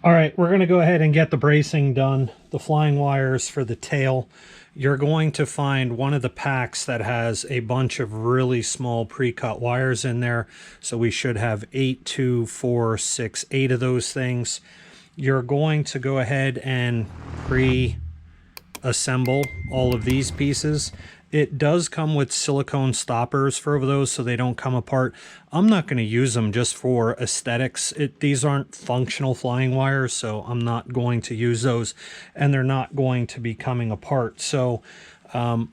All right, we're going to go ahead and get the bracing done. The flying wires for the tail. You're going to find one of the packs that has a bunch of really small pre-cut wires in there. So we should have 8, 2, 4, 6, 8 of those things. You're going to go ahead and pre-assemble all of these pieces. It does come with silicone stoppers for those so they don't come apart. I'm not going to use them just for aesthetics. These aren't functional flying wires, so I'm not going to use those, and they're not going to be coming apart. So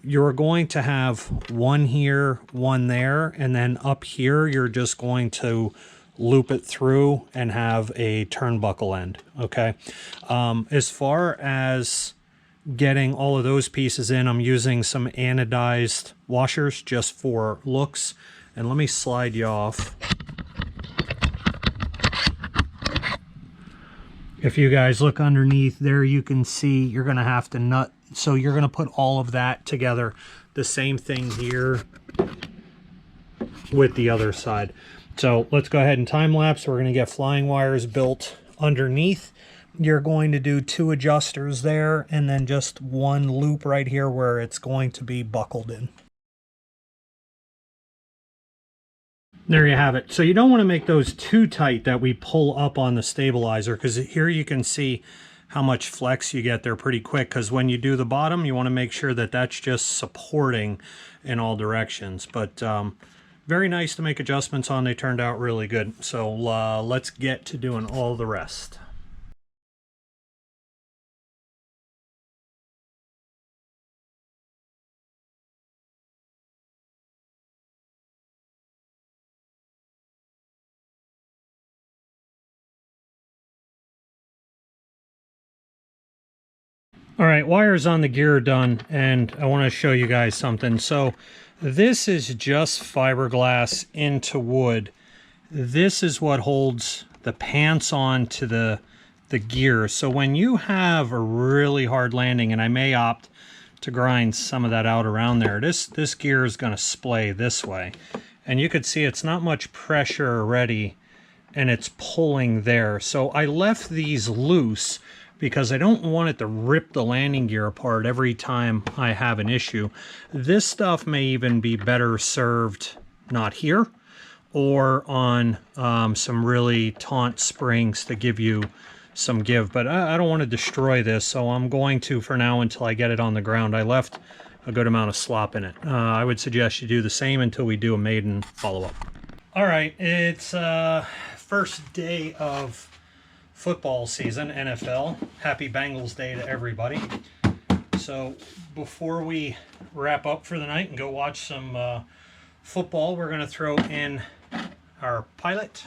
you're going to have one here, one there, and then up here you're just going to loop it through and have a turnbuckle end. Okay. As far as getting all of those pieces in, I'm using some anodized washers just for looks. And let me slide you off. If you guys look underneath there, you can see you're going to have to nut. So you're going to put all of that together. The same thing here with the other side. So let's go ahead and time lapse. We're going to get flying wires built underneath. You're going to do 2 adjusters there and then just 1 loop right here where it's going to be buckled in. There you have it. So you don't want to make those too tight that we pull up on the stabilizer, because here you can see how much flex you get there pretty quick, because when you do the bottom, you want to make sure that that's just supporting in all directions. But very nice to make adjustments on. They turned out really good. So let's get to doing all the rest. All right, wires on the gear are done, and I want to show you guys something. So this is just fiberglass into wood. This is what holds the pants on to the gear. So when you have a really hard landing, and I may opt to grind some of that out around there, this gear is going to splay this way. And you could see it's not much pressure already, and it's pulling there. So I left these loose because I don't want it to rip the landing gear apart every time I have an issue. This stuff may even be better served not here, or on some really taut springs to give you some give. But I don't want to destroy this, so I'm going to, for now, until I get it on the ground. I left a good amount of slop in it. I would suggest you do the same until we do a maiden follow-up. All right, it's first day of football season, NFL. Happy Bengals Day to everybody. So before we wrap up for the night and go watch some football, we're going to throw in our pilot.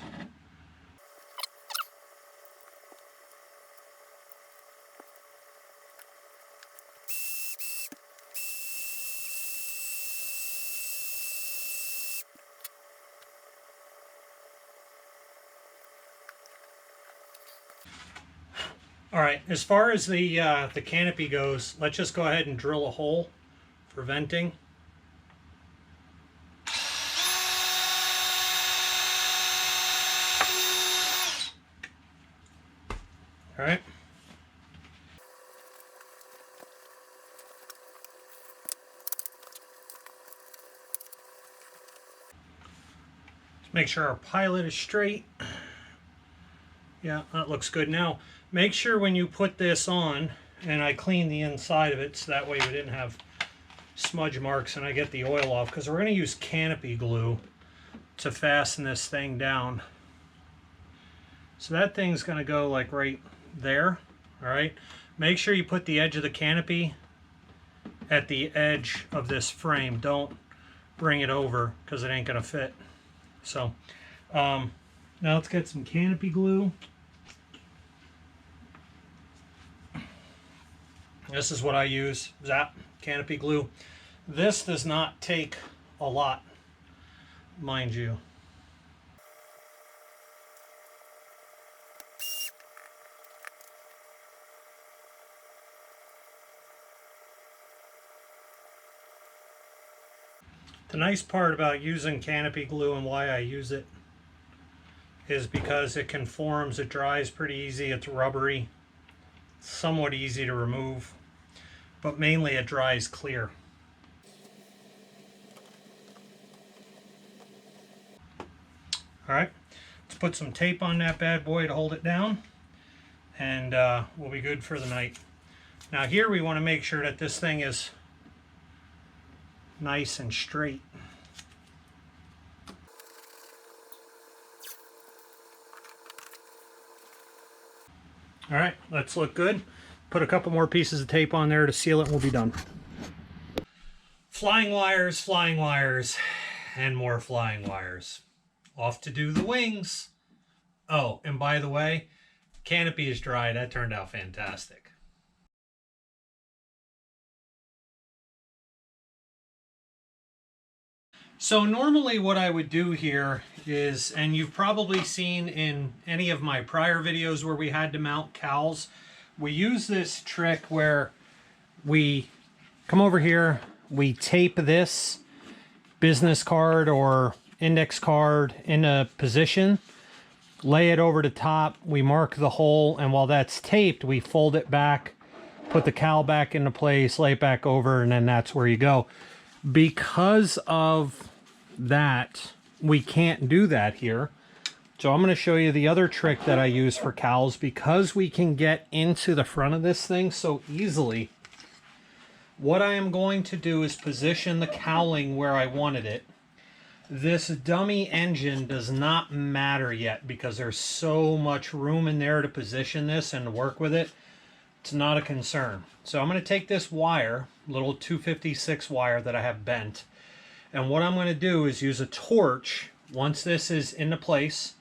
All right, as far as the canopy goes, let's just go ahead and drill a hole for venting. All right. Let's make sure our pilot is straight. Yeah, that looks good. Now, make sure when you put this on, and I clean the inside of it so that way we didn't have smudge marks and I get the oil off, because we're going to use canopy glue to fasten this thing down. So that thing's going to go like right there. All right. Make sure you put the edge of the canopy at the edge of this frame. Don't bring it over because it ain't going to fit. So now let's get some canopy glue. This is what I use, Zap canopy glue. This does not take a lot, mind you. The nice part about using canopy glue and why I use it is because it conforms, it dries pretty easy, it's rubbery, somewhat easy to remove, but mainly it dries clear. All right, let's put some tape on that bad boy to hold it down, and we'll be good for the night. Now here we want to make sure that this thing is nice and straight. All right, let's look good. Put a couple more pieces of tape on there to seal it and we'll be done. Flying wires, and more flying wires. Off to do the wings. Oh, and by the way, canopy is dry. That turned out fantastic. So normally what I would do here is, and you've probably seen in any of my prior videos where we had to mount cowls, we use this trick where we come over here, we tape this business card or index card in a position, lay it over the top, we mark the hole, and while that's taped, we fold it back, put the cowl back into place, lay it back over, and then that's where you go. Because of that, we can't do that here. So I'm going to show you the other trick that I use for cowls. Because we can get into the front of this thing so easily, what I am going to do is position the cowling where I wanted it. This dummy engine does not matter yet because there's so much room in there to position this and work with it. It's not a concern. So I'm going to take this wire, little 256 wire that I have bent, and what I'm going to do is use a torch once this is into place,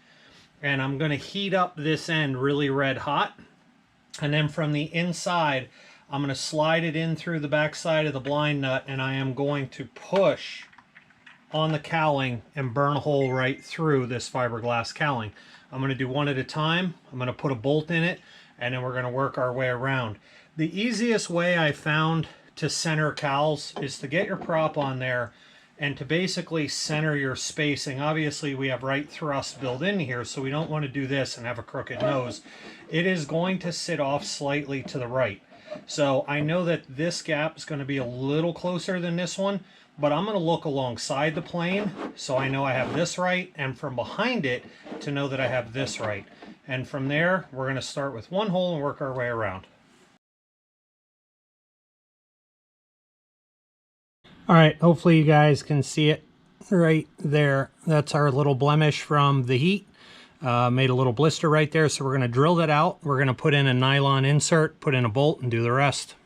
and I'm going to heat up this end really red hot, and then from the inside I'm going to slide it in through the back side of the blind nut, and I am going to push on the cowling and burn a hole right through this fiberglass cowling. I'm going to do one at a time. I'm going to put a bolt in it, and then we're going to work our way around. The easiest way I found to center cowls is to get your prop on there and to basically center your spacing. Obviously we have right thrust built in here, so we don't want to do this and have a crooked nose. It is going to sit off slightly to the right. So I know that this gap is going to be a little closer than this one, but I'm going to look alongside the plane so I know I have this right, and from behind it to know that I have this right. And from there, we're going to start with one hole and work our way around. All right, hopefully you guys can see it right there. That's our little blemish from the heat. Made a little blister right there, so we're going to drill that out. We're going to put in a nylon insert, put in a bolt, and do the rest.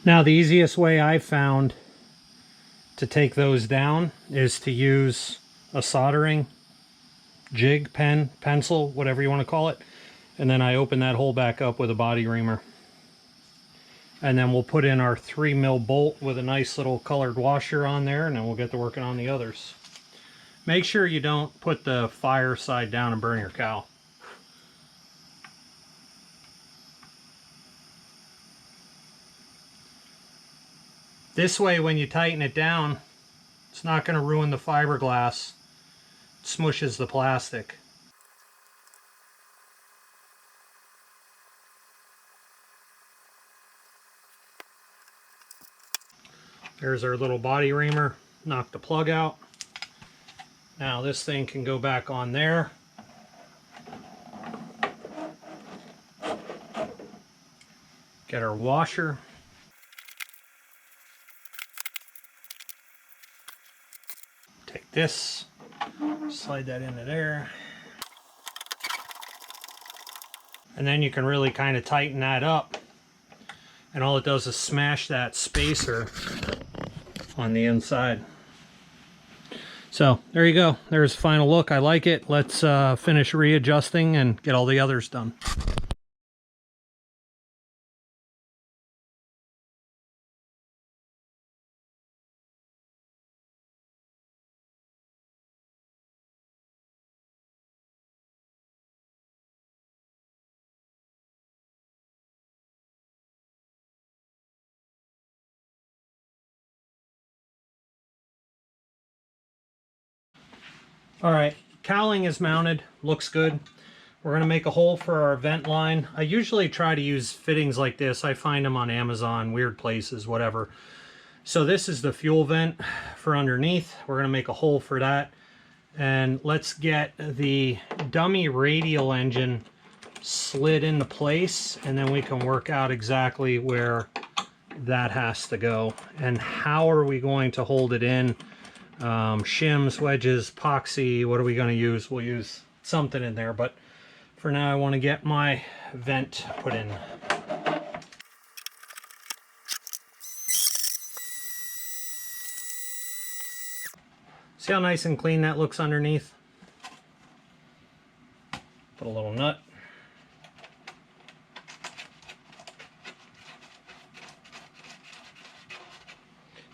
Now, the easiest way I've found to take those down is to use a soldering jig, pen, pencil, whatever you want to call it, and then I open that hole back up with a body reamer. And then we'll put in our 3mm bolt with a nice little colored washer on there, and then we'll get to working on the others. Make sure you don't put the fire side down and burn your cowl. This way, when you tighten it down, it's not going to ruin the fiberglass. It smushes the plastic. There's our little body reamer. Knock the plug out. Now this thing can go back on there. Get our washer. Take this, slide that into there. And then you can really kind of tighten that up. And all it does is smash that spacer on the inside. So there you go. There's the final look. I like it. Let's finish readjusting and get all the others done. All right, cowling is mounted, looks good. We're gonna make a hole for our vent line. I usually try to use fittings like this. I find them on Amazon, weird places, whatever. So this is the fuel vent for underneath. We're gonna make a hole for that. And let's get the dummy radial engine slid into place, and then we can work out exactly where that has to go. And how are we going to hold it in? Shims, wedges, epoxy, what are we gonna use? We'll use something in there, but for now I wanna get my vent put in. See how nice and clean that looks underneath? Put a little nut.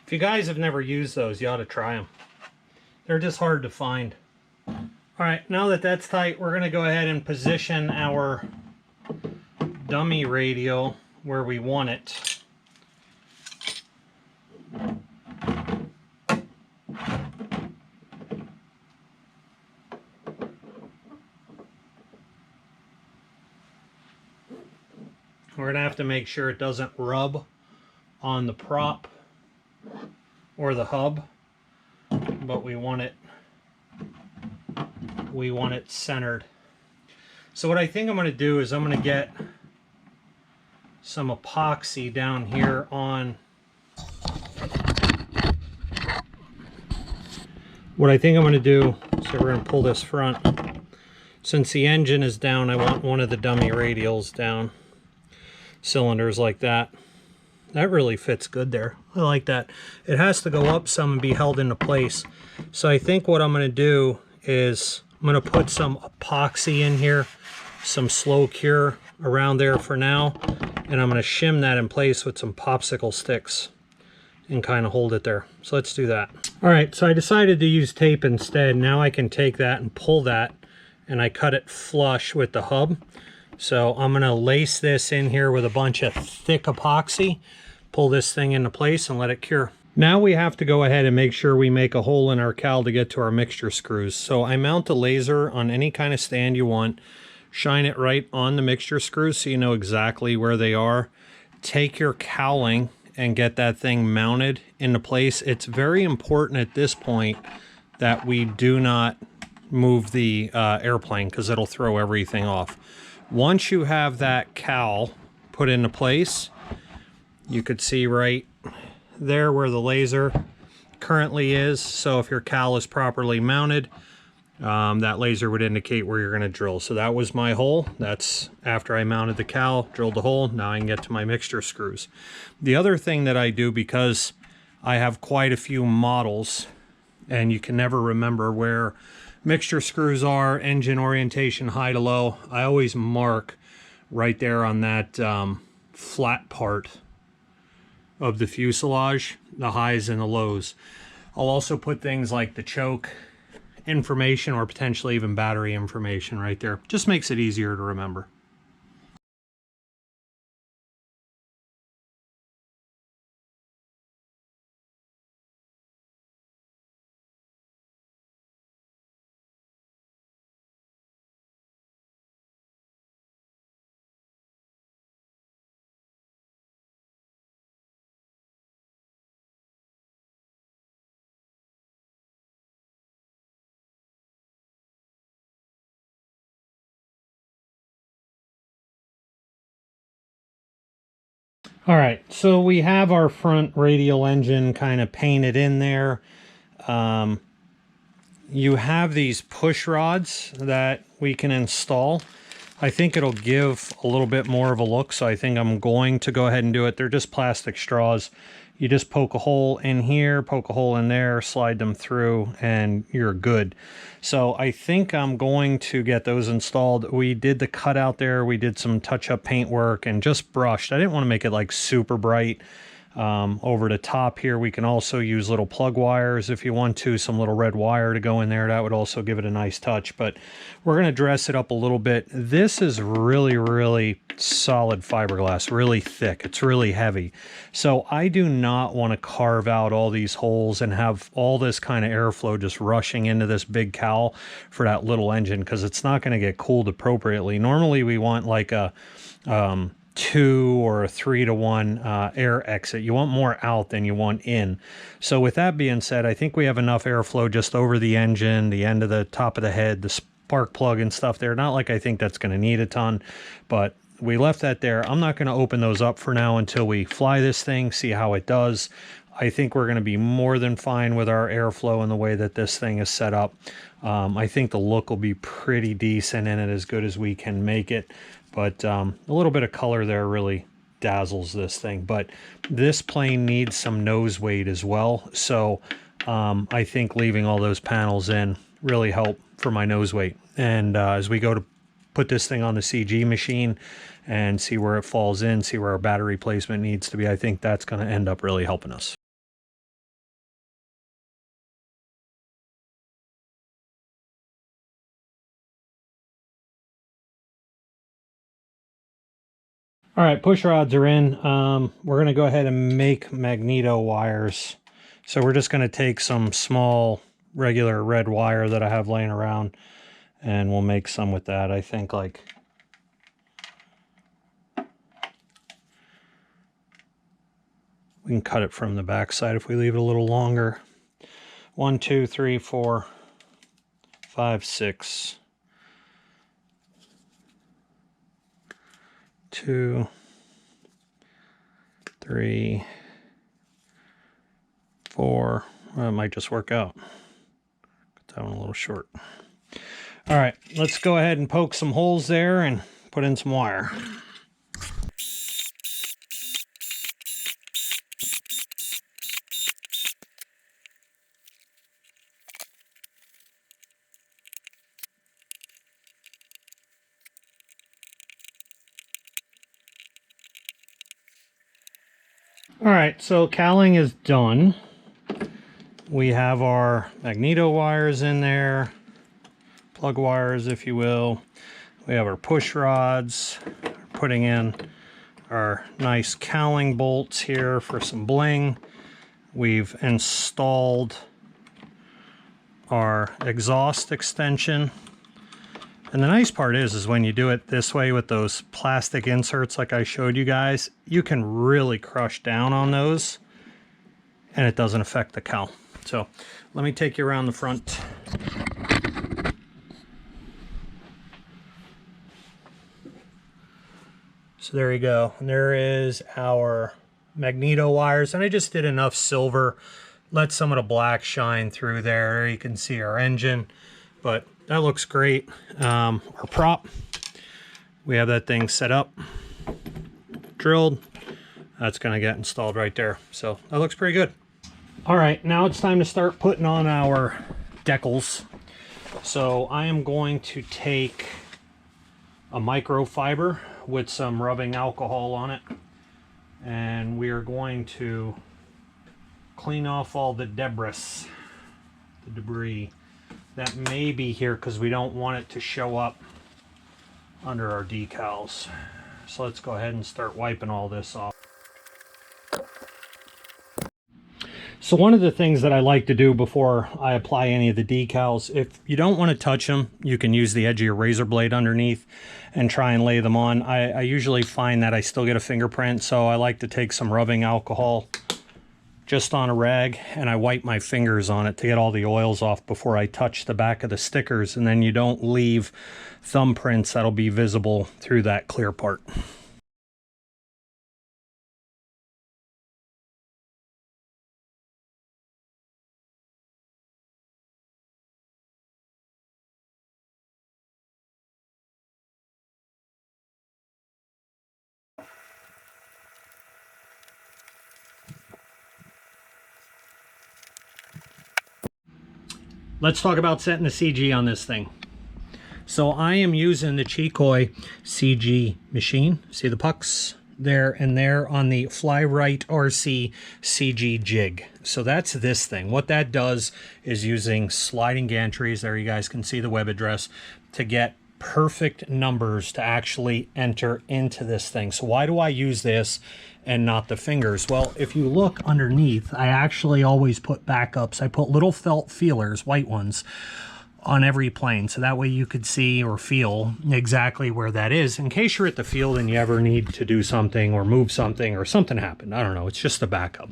If you guys have never used those, you ought to try them. They're just hard to find. All right, now that that's tight, we're gonna go ahead and position our dummy radial where we want it. We're gonna have to make sure it doesn't rub on the prop or the hub, but we want it centered. So what I think I'm going to do is I'm going to get some epoxy down here on what I think I'm going to do. So we're going to pull this front. Since the engine is down, I want one of the dummy radials down. Cylinders like that. That really fits good there. I like that. It has to go up some and be held into place. So I think what I'm going to do is I'm going to put some epoxy in here, some slow cure around there for now, and I'm going to shim that in place with some popsicle sticks and kind of hold it there. So let's do that. All right, so I decided to use tape instead. Now I can take that and pull that, and I cut it flush with the hub. So I'm going to lace this in here with a bunch of thick epoxy, pull this thing into place and let it cure. Now we have to go ahead and make sure we make a hole in our cowl to get to our mixture screws. So I mount a laser on any kind of stand you want, shine it right on the mixture screws so you know exactly where they are. Take your cowling and get that thing mounted into place. It's very important at this point that we do not move the airplane because it'll throw everything off. Once you have that cowl put into place, you could see right there where the laser currently is. So if your cowl is properly mounted, that laser would indicate where you're going to drill. So that was my hole. That's after I mounted the cowl, drilled the hole. Now I can get to my mixture screws. The other thing that I do, because I have quite a few models and you can never remember where mixture screws are, engine orientation, high to low, I always mark right there on that flat part of the fuselage, the highs and the lows. I'll also put things like the choke information or potentially even battery information right there. Just makes it easier to remember. All right, so we have our front radial engine kind of painted in there. You have these push rods that we can install. I think it'll give a little bit more of a look, so I think I'm going to go ahead and do it. They're just plastic straws. You just poke a hole in here, poke a hole in there, slide them through, and you're good. So I think I'm going to get those installed. We did the cutout there. We did some touch-up paint work and just brushed. I didn't want to make it like super bright. Over the top here, we can also use little plug wires if you want to, some little red wire to go in there. That would also give it a nice touch, but we're going to dress it up a little bit. This is really, really solid fiberglass, really thick. It's really heavy. So I do not want to carve out all these holes and have all this kind of airflow just rushing into this big cowl for that little engine, because it's not going to get cooled appropriately. Normally we want like a 2 or a 3-to-1 air exit. You want more out than you want in. So with that being said, I think we have enough airflow just over the engine, the end of the top of the head, the spark plug and stuff there. Not like I think that's going to need a ton, but we left that there. I'm not going to open those up for now until we fly this thing, see how it does. I think we're going to be more than fine with our airflow and the way that this thing is set up. I think the look will be pretty decent in it, as good as we can make it. But a little bit of color there really dazzles this thing. But this plane needs some nose weight as well. So I think leaving all those panels in really help for my nose weight. And as we go to put this thing on the CG machine and see where it falls in, see where our battery placement needs to be, I think that's going to end up really helping us. All right, push rods are in. We're going to go ahead and make magneto wires. So we're just going to take some small regular red wire that I have laying around, and we'll make some with that. I think like we can cut it from the back side if we leave it a little longer. 1, 2, 3, 4, 5, 6. 2, 3, 4. Well, it might just work out. Got that one a little short. All right, let's go ahead and poke some holes there and put in some wire. All right, so cowling is done. We have our magneto wires in there, plug wires, if you will. We have our push rods. We're putting in our nice cowling bolts here for some bling. We've installed our exhaust extension. And the nice part is when you do it this way with those plastic inserts like I showed you guys, you can really crush down on those and it doesn't affect the cowl. So let me take you around the front. So there you go. And there is our magneto wires. And I just did enough silver, let some of the black shine through there. You can see our engine, but that looks great. Our prop, we have that thing set up, drilled. That's going to get installed right there. So that looks pretty good. All right, now it's time to start putting on our decals. So I am going to take a microfiber with some rubbing alcohol on it, and we are going to clean off all the debris, the debris that may be here, because we don't want it to show up under our decals. So let's go ahead and start wiping all this off. So one of the things that I like to do before I apply any of the decals, if you don't want to touch them, you can use the edge of your razor blade underneath and try and lay them on. I usually find that I still get a fingerprint, so I like to take some rubbing alcohol just on a rag, and I wipe my fingers on it to get all the oils off before I touch the back of the stickers, and then you don't leave thumbprints that'll be visible through that clear part. Let's talk about setting the CG on this thing. So I am using the Chicoy CG machine. See the pucks? there and there on the Gator Rc CG jig. So that's this thing. What that does is using sliding gantries, there you guys can see the web address, to get perfect numbers to actually enter into this thing. So why do I use this and not the fingers? Well, if you look underneath, I actually always put backups. I put little felt feelers, white ones, on every plane, so that way you could see or feel exactly where that is in case you're at the field and you ever need to do something or move something or something happened. I don't know, it's just a backup.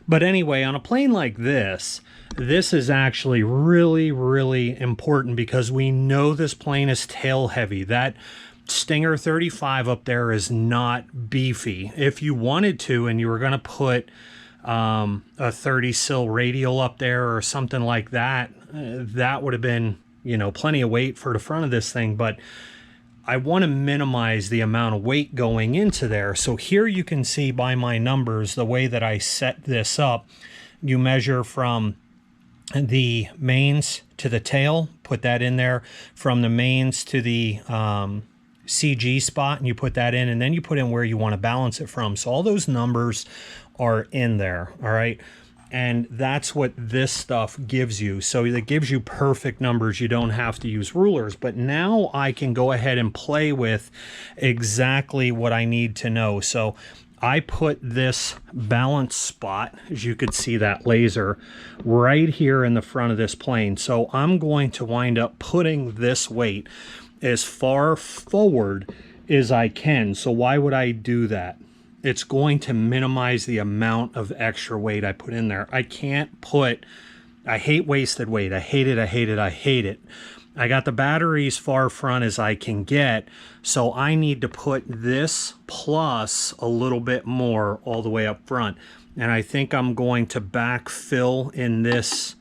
But anyway, on a plane like this is actually really, really important because we know this plane is tail heavy. That Stinger 35 up there is not beefy. If you wanted to and you were going to put a 30 sill radial up there or something like that, that would have been, you know, plenty of weight for the front of this thing. But I want to minimize the amount of weight going into there. So here you can see by my numbers, the way that I set this up, you measure from the mains to the tail, put that in there, from the mains to the CG spot, and you put that in, and then you put in where you want to balance it from. So all those numbers are in there, all right? And that's what this stuff gives you. So it gives you perfect numbers. You don't have to use rulers. But now I can go ahead and play with exactly what I need to know. So I put this balance spot, as you could see that laser, right here in the front of this plane. So I'm going to wind up putting this weight as far forward as I can. So why would I do that? It's going to minimize the amount of extra weight I put in there. I can't put, I hate wasted weight. I hate it, I hate it, I hate it. I got the batteries far front as I can get, so I need to put this plus a little bit more all the way up front. And I think I'm going to backfill in this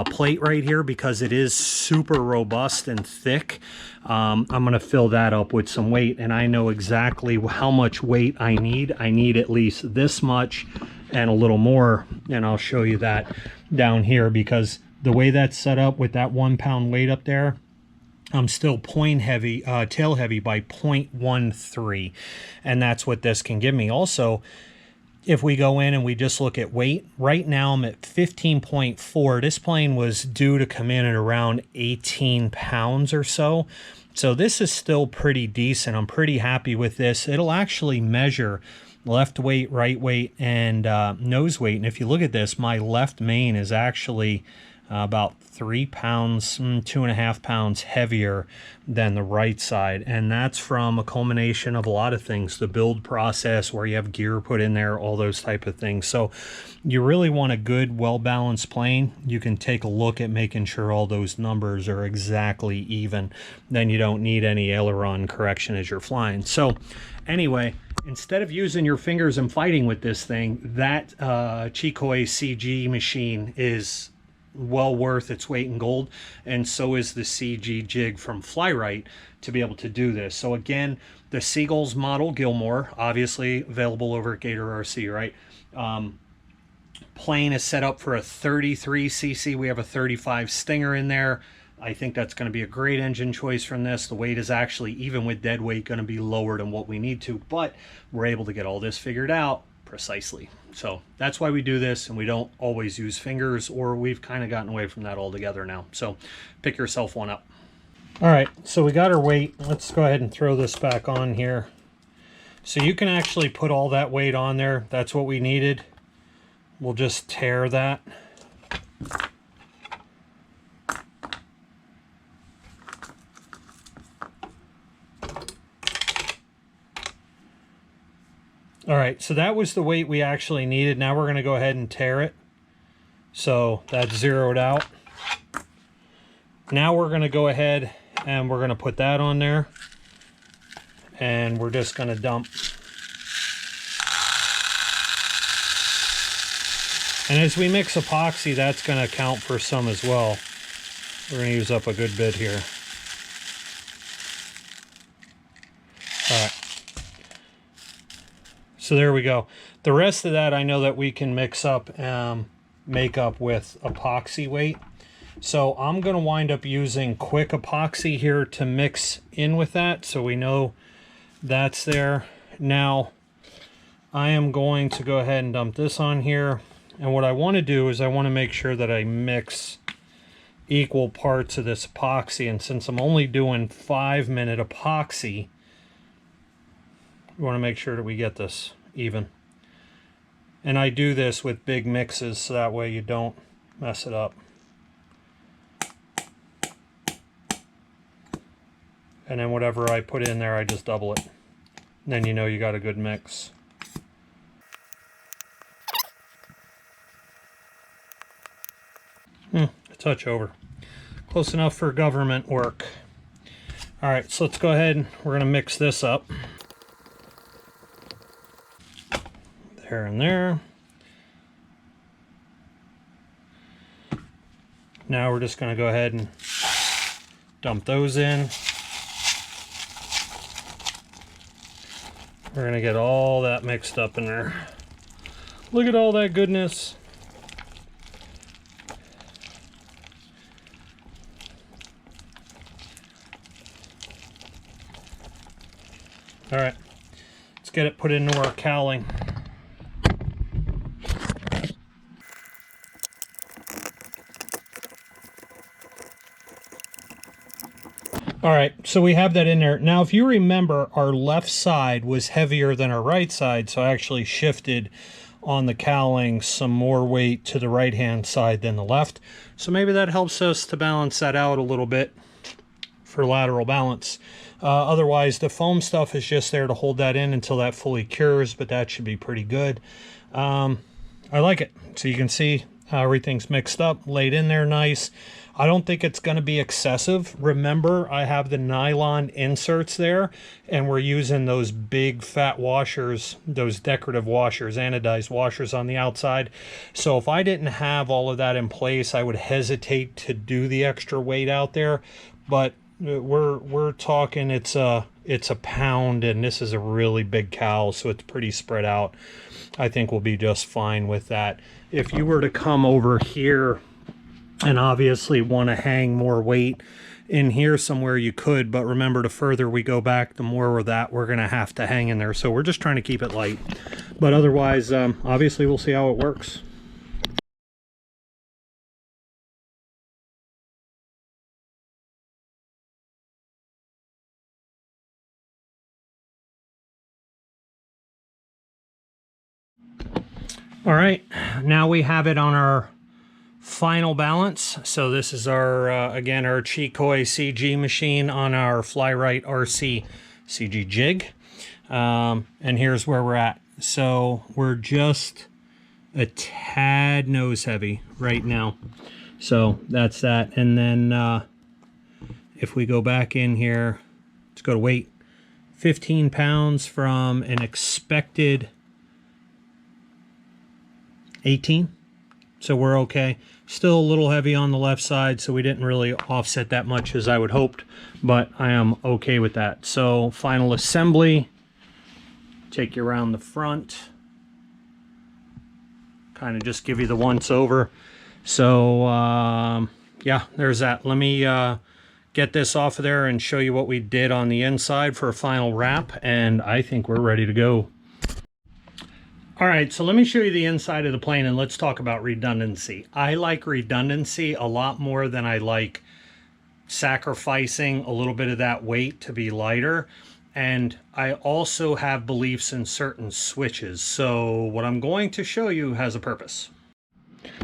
plate right here because it is super robust and thick. I'm going to fill that up with some weight, and I know exactly how much weight I need. I need at least this much and a little more, and I'll show you that down here because the way that's set up with that 1 pound weight up there, I'm still tail heavy by 0.13, and that's what this can give me. Also, if we go in and we just look at weight, right now I'm at 15.4. This plane was due to come in at around 18 pounds or so. So this is still pretty decent. I'm pretty happy with this. It'll actually measure left weight, right weight, and nose weight. And if you look at this, my left main is actually about 3 pounds, 2.5 pounds heavier than the right side. And that's from a culmination of a lot of things, the build process where you have gear put in there, all those type of things. So you really want a good, well-balanced plane. You can take a look at making sure all those numbers are exactly even. Then you don't need any aileron correction as you're flying. So anyway, instead of using your fingers and fighting with this thing, that Chikoi CG machine is well worth its weight in gold, and so is the CG jig from Flyrite to be able to do this. So again, the Seagull's Model Gilmore, obviously available over at Gator Rc, right? Plane is set up for a 33cc. We have a 35 Stinger in there. I think that's going to be a great engine choice from this. The weight is actually, even with dead weight, going to be lower than what we need to, but we're able to get all this figured out precisely. So that's why we do this, and we don't always use fingers, or we've kind of gotten away from that altogether now. So pick yourself one up. All right, so we got our weight. Let's go ahead and throw this back on here. So you can actually put all that weight on there. That's what we needed. We'll just tear that. All right, so that was the weight we actually needed. Now we're going to go ahead and tear it. So that's zeroed out. Now we're going to go ahead and we're going to put that on there. And we're just going to dump. And as we mix epoxy, that's going to account for some as well. We're going to use up a good bit here. All right. So there we go. The rest of that I know that we can mix up, make up with epoxy weight. So I'm going to wind up using quick epoxy here to mix in with that. So we know that's there. Now, I am going to go ahead and dump this on here. And what I want to do is I want to make sure that I mix equal parts of this epoxy. And since I'm only doing 5-minute epoxy, we want to make sure that we get this even. And I do this with big mixes so that way you don't mess it up. And then whatever I put in there, I just double it. And then you know you got a good mix. A touch over. Close enough for government work. All right, so let's go ahead and we're gonna mix this up. There and there. Now we're just gonna go ahead and dump those in. We're gonna get all that mixed up in there. Look at all that goodness. All right, let's get it put into our cowling. All right, so we have that in there. Now, if you remember, our left side was heavier than our right side, so I actually shifted on the cowling some more weight to the right-hand side than the left. So maybe that helps us to balance that out a little bit for lateral balance. Otherwise, the foam stuff is just there to hold that in until that fully cures, but that should be pretty good. I like it. So you can see how everything's mixed up, laid in there nice. I don't think it's going to be excessive. Remember, I have the nylon inserts there, and we're using those big fat washers, those decorative washers, anodized washers on the outside. So if I didn't have all of that in place, I would hesitate to do the extra weight out there. But we're talking it's a pound, and this is a really big cowl, so it's pretty spread out. I think we'll be just fine with that. If you were to come over here and obviously want to hang more weight in here somewhere, you could, but remember, the further we go back, the more of that we're going to have to hang in there. So we're just trying to keep it light. But otherwise, obviously we'll see how it works. All right, now we have it on our final balance. So this is our, again, our Chikoi CG machine on our Fly-Rite RC CG jig. And here's where we're at. So we're just a tad nose heavy right now. So that's that. And then if we go back in here, let's go to weight. 15 pounds from an expected 18. So we're okay. Still a little heavy on the left side, so we didn't really offset that much as I would hoped, but I am okay with that. So final assembly, take you around the front, kind of just give you the once over. So yeah, there's that. Let me get this off of there and show you what we did on the inside for a final wrap, and I think we're ready to go. All right, so let me show you the inside of the plane, and let's talk about redundancy. I like redundancy a lot more than I like sacrificing a little bit of that weight to be lighter. And I also have beliefs in certain switches. So what I'm going to show you has a purpose.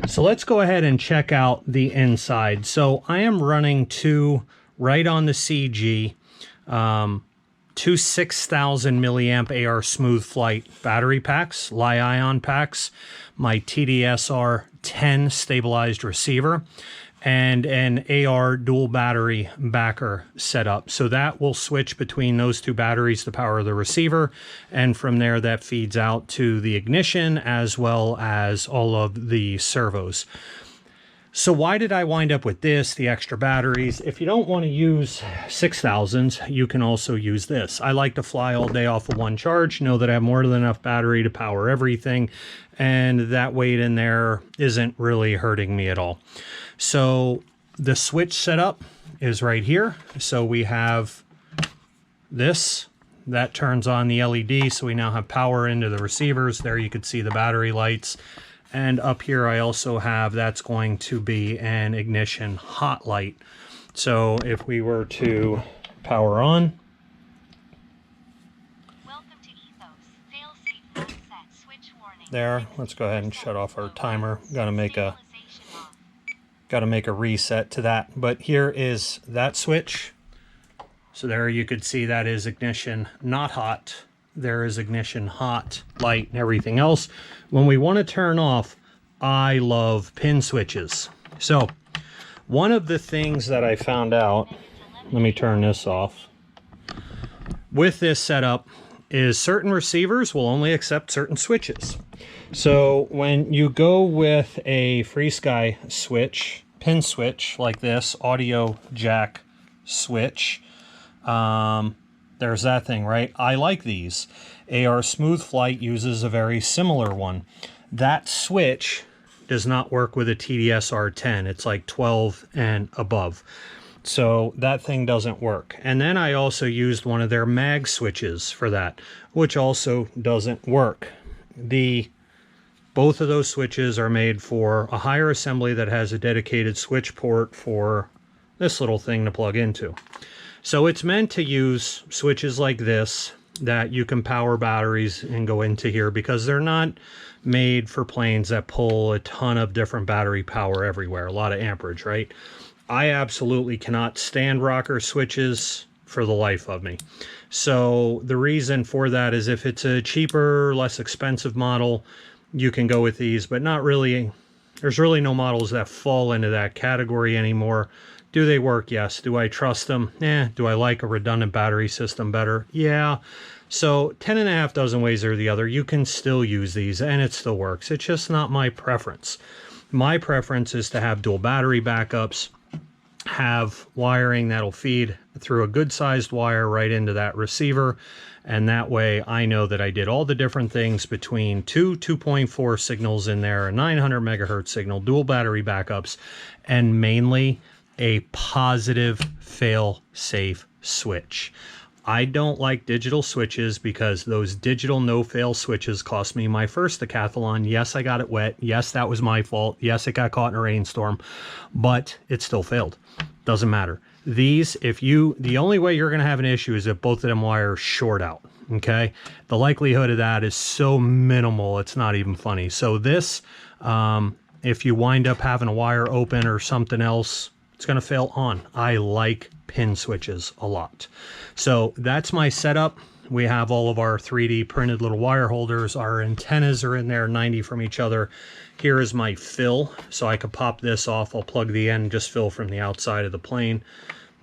So let's go ahead and check out the inside. So I am running two right on the CG, two 6,000 milliamp AR Smooth Flight battery packs, Li-ion packs, my TDSR 10 stabilized receiver, and an AR dual battery backer setup. So that will switch between those two batteries to power the receiver, and from there that feeds out to the ignition as well as all of the servos. So why did I wind up with this, the extra batteries? If you don't want to use 6,000s, you can also use this. I like to fly all day off of one charge, know that I have more than enough battery to power everything, and that weight in there isn't really hurting me at all. So the switch setup is right here. So we have this that turns on the LED, so we now have power into the receivers. There you can see the battery lights. And up here I also have, that's going to be an ignition hot light. So if we were to power on, there, let's go ahead and shut off our timer. Gotta make a reset to that. But here is that switch. So there you could see that is ignition not hot. There is ignition hot, light, and everything else. When we want to turn off, I love pin switches. So one of the things that I found out, let me turn this off, with this setup is certain receivers will only accept certain switches. So when you go with a FrSky switch, pin switch like this, audio jack switch, there's that thing, right? I like these. AR Smooth Flight uses a very similar one. That switch does not work with a TDS R10. It's like 12 and above. So that thing doesn't work. And then I also used one of their mag switches for that, which also doesn't work. Both of those switches are made for a higher assembly that has a dedicated switch port for this little thing to plug into. So it's meant to use switches like this that you can power batteries and go into here, because they're not made for planes that pull a ton of different battery power everywhere, a lot of amperage, right? I absolutely cannot stand rocker switches for the life of me. So the reason for that is if it's a cheaper, less expensive model, you can go with these, but not really. There's really no models that fall into that category anymore. Do they work? Yes. Do I trust them? Do I like a redundant battery system better? Yeah. So 10.5 dozen ways or the other, you can still use these and it still works. It's just not my preference. My preference is to have dual battery backups, have wiring that'll feed through a good sized wire right into that receiver. And that way I know that I did all the different things between two 2.4 signals in there, a 900 megahertz signal, dual battery backups, and mainly a positive fail-safe switch. I don't like digital switches because those digital no-fail switches cost me my first decathlon. Yes, I got it wet. Yes, that was my fault. Yes, it got caught in a rainstorm, but it still failed. Doesn't matter. These, the only way you're going to have an issue is if both of them wires short out. Okay. The likelihood of that is so minimal. It's not even funny. So this, if you wind up having a wire open or something else, it's going to fail on. I like pin switches a lot. So that's my setup. We have all of our 3D printed little wire holders. Our antennas are in there 90 from each other. Here is my fill. So I could pop this off. I'll plug the end, just fill from the outside of the plane.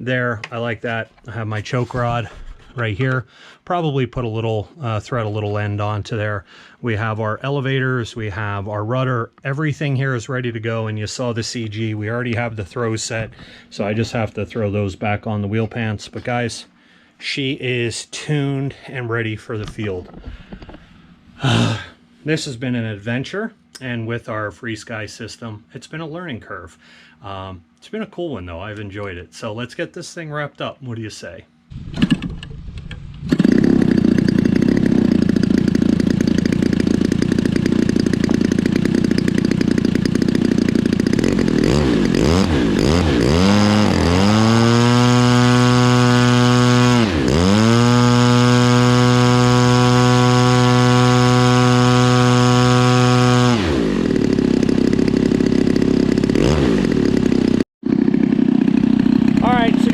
There, I like that. I have my choke rod right here. Probably put a little thread a little end onto there. We have our elevators, we have our rudder. Everything here is ready to go, and you saw the CG. We already have the throw set, so I just have to throw those back on the wheel pants. But guys, she is tuned and ready for the field. This has been an adventure, and with our FrSky system, it's been a learning curve. It's been a cool one though. I've enjoyed it. So let's get this thing wrapped up. What do you say?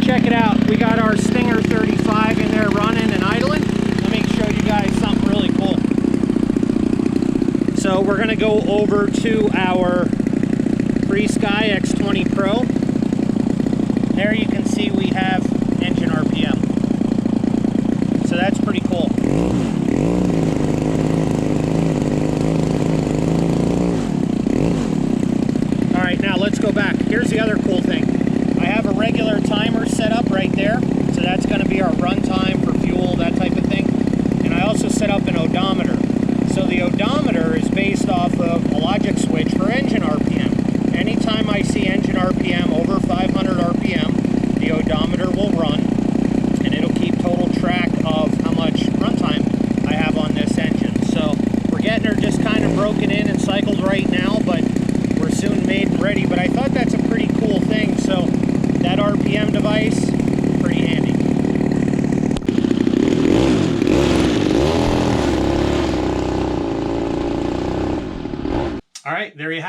Check it out. We got our Stinger 35 in there running and idling. Let me show you guys something really cool. So we're going to go over to our FrSky X20 Pro. There you can see we have engine RPM. So that's pretty cool. All right, now let's go back. Here's the other cool thing. I have a regular timer set up right there, so that's going to be our run time for fuel, that type of thing. And I also set up an odometer. So the odometer is based off of a logic switch for engine RPM. Anytime I see engine RPM,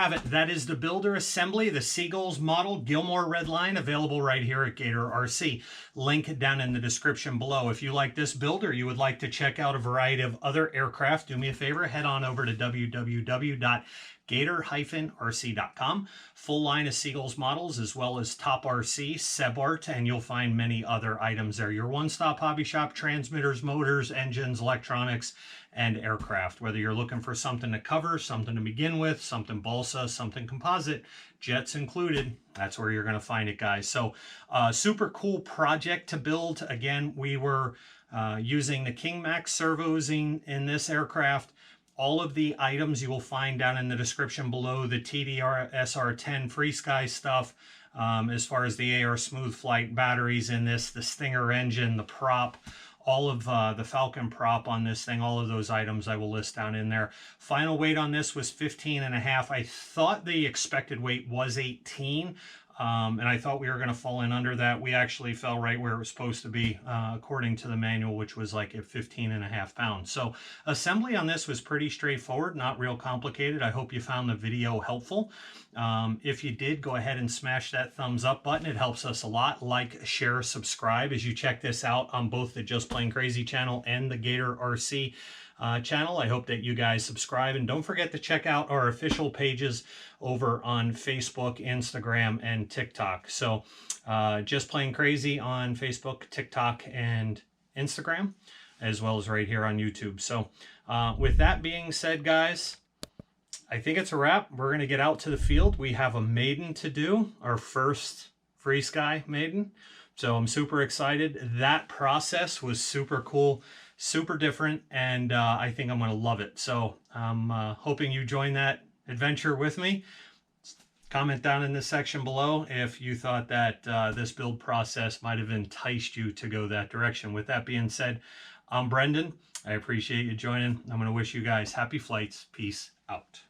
have it. That is the builder assembly, the Seagull Models Gilmore Redline, available right here at Gator Rc. Link down in the description below. If you like this build or you would like to check out a variety of other aircraft, do me a favor, head on over to www.gator-rc.com. Full line of Seagull models, as well as Top RC, Sebart, and you'll find many other items there. Your one-stop hobby shop, transmitters, motors, engines, electronics, and aircraft. Whether you're looking for something to cover, something to begin with, something balsa, something composite, jets included, that's where you're going to find it, guys. So super cool project to build. Again, we were using the King Max servos in this aircraft. All of the items you will find down in the description below, the TDR SR10 Free Sky stuff, as far as the AR Smooth Flight batteries in this, the Stinger engine, the prop, all of the Falcon prop on this thing, all of those items I will list down in there. Final weight on this was 15.5. I thought the expected weight was 18. And I thought we were going to fall in under that. We actually fell right where it was supposed to be, according to the manual, which was like at 15.5 pounds. So assembly on this was pretty straightforward, not real complicated. I hope you found the video helpful. If you did, go ahead and smash that thumbs up button. It helps us a lot. Like, share, subscribe as you check this out on both the Just Plain Crazy channel and the Gator RC channel. I hope that you guys subscribe, and don't forget to check out our official pages over on Facebook, Instagram, and TikTok. So Just Plain Crazy on Facebook, TikTok, and Instagram, as well as right here on YouTube. So with that being said, guys, I think it's a wrap. We're going to get out to the field. We have a maiden to do, our first Free Sky maiden. So I'm super excited. That process was super cool, super different, and I think I'm going to love it. So I'm hoping you join that adventure with me. Comment down in the section below if you thought that this build process might have enticed you to go that direction. With that being said, I'm Brendan. I appreciate you joining. I'm going to wish you guys happy flights. Peace out.